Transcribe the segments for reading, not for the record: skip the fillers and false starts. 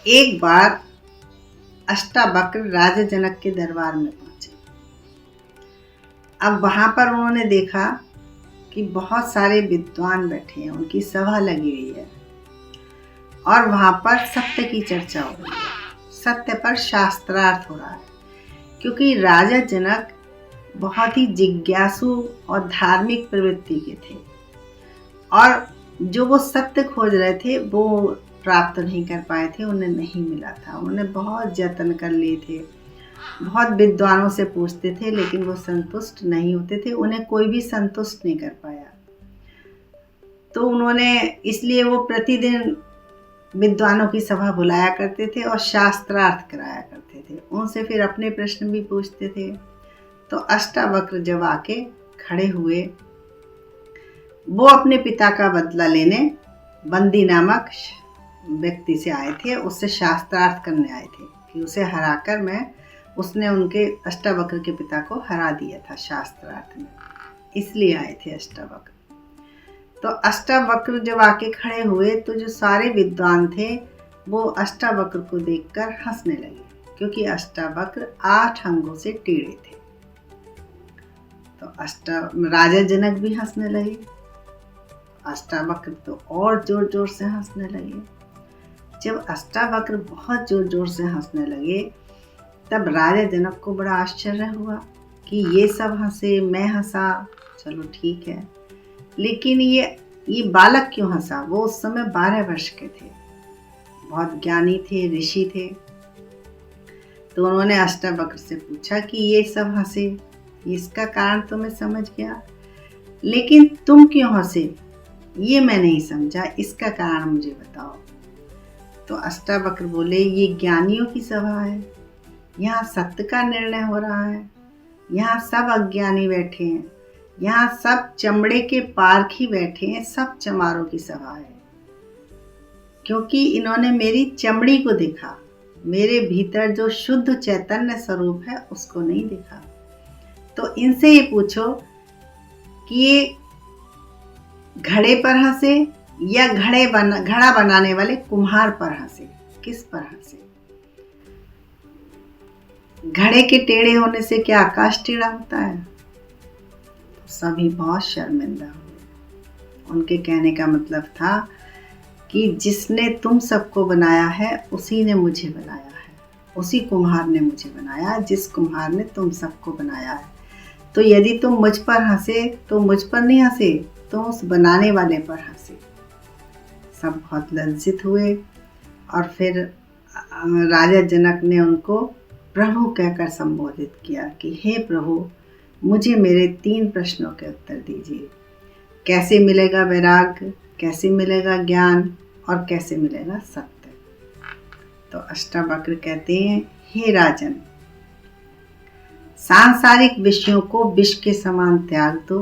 एक बार अष्टावक्र राजा जनक के दरबार में पहुंचे। अब वहां पर उन्होंने देखा कि बहुत सारे विद्वान बैठे हैं, उनकी सभा लगी हुई है और वहां पर सत्य की चर्चा हो रही है, सत्य पर शास्त्रार्थ हो रहा है। क्योंकि राजा जनक बहुत ही जिज्ञासु और धार्मिक प्रवृत्ति के थे और जो वो सत्य खोज रहे थे वो प्राप्त नहीं कर पाए थे, उन्हें नहीं मिला था। उन्होंने बहुत यत्न कर लिए थे, बहुत विद्वानों से पूछते थे, लेकिन वो संतुष्ट नहीं होते थे, उन्हें कोई भी संतुष्ट नहीं कर पाया। तो उन्होंने इसलिए वो प्रतिदिन विद्वानों की सभा बुलाया करते थे और शास्त्रार्थ कराया करते थे, उनसे फिर अपने प्रश्न भी पूछते थे। तो अष्टावक्र जब आके खड़े हुए, वो अपने पिता का बदला लेने बंदी नामक व्यक्ति से आए थे, उससे शास्त्रार्थ करने आए थे कि उसे हराकर उसने उनके अष्टावक्र के पिता को हरा दिया था शास्त्रार्थ में, इसलिए आए थे अष्टावक्र। तो अष्टावक्र जब आके खड़े हुए तो जो सारे विद्वान थे वो अष्टावक्र को देखकर हंसने लगे, क्योंकि अष्टावक्र 8 अंगों से टेढ़े थे। तो राजा जनक भी हंसने लगे, अष्टावक्र तो और जोर जोर से हंसने लगे। जब अष्टावक्र बहुत जोर जोर से हंसने लगे तब राजा जनक को बड़ा आश्चर्य हुआ कि ये सब हंसे, मैं हंसा, चलो ठीक है, लेकिन ये बालक क्यों हंसा? वो उस समय 12 वर्ष के थे, बहुत ज्ञानी थे, ऋषि थे। तो उन्होंने अष्टावक्र से पूछा कि ये सब हंसे, इसका कारण तो मैं समझ गया, लेकिन तुम क्यों हंसे ये मैं नहीं समझा, इसका कारण मुझे बताओ। तो अष्टावक्र बोले, ये ज्ञानियों की सभा है, यहाँ सत्य का निर्णय हो रहा है, यहाँ सब अज्ञानी बैठे हैं, यहाँ सब चमड़े के पारखी बैठे हैं, सब चमारों की सभा है। क्योंकि इन्होंने मेरी चमड़ी को देखा, मेरे भीतर जो शुद्ध चैतन्य स्वरूप है उसको नहीं देखा। तो इनसे ये पूछो कि ये घड़े पर हंसे या घड़ा बनाने वाले कुम्हार पर हंसे, किस पर हंसे? घड़े के टेढ़े होने से क्या आकाश टेढ़ा होता है? तो सभी बहुत शर्मिंदा हुए। उनके कहने का मतलब था कि जिसने तुम सबको बनाया है उसी ने मुझे बनाया है, उसी कुम्हार ने मुझे बनाया जिस कुम्हार ने तुम सबको बनाया है। तो यदि तुम मुझ पर हंसे तो मुझ पर नहीं हंसे, तो उस बनाने वाले पर हंसे। सब बहुत लज्जित हुए और फिर राजा जनक ने उनको प्रभु कहकर संबोधित किया कि हे प्रभु, मुझे मेरे 3 प्रश्नों के उत्तर दीजिए। कैसे मिलेगा वैराग्य, कैसे मिलेगा ज्ञान और कैसे मिलेगा सत्य? तो अष्टावक्र कहते हैं, हे राजन, सांसारिक विषयों को विष के समान त्याग दो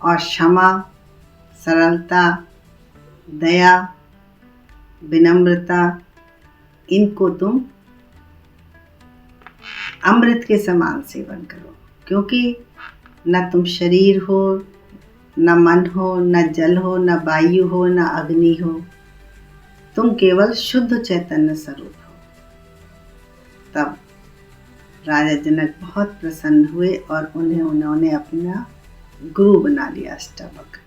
और क्षमा, सरलता, दया, विनम्रता, इनको तुम अमृत के समान सेवन करो। क्योंकि न तुम शरीर हो, न मन हो, न जल हो, न वायु हो, न अग्नि हो, तुम केवल शुद्ध चैतन्य स्वरूप हो। तब राजा जनक बहुत प्रसन्न हुए और उन्होंने अपना गुरु बना लिया अष्टावक्र।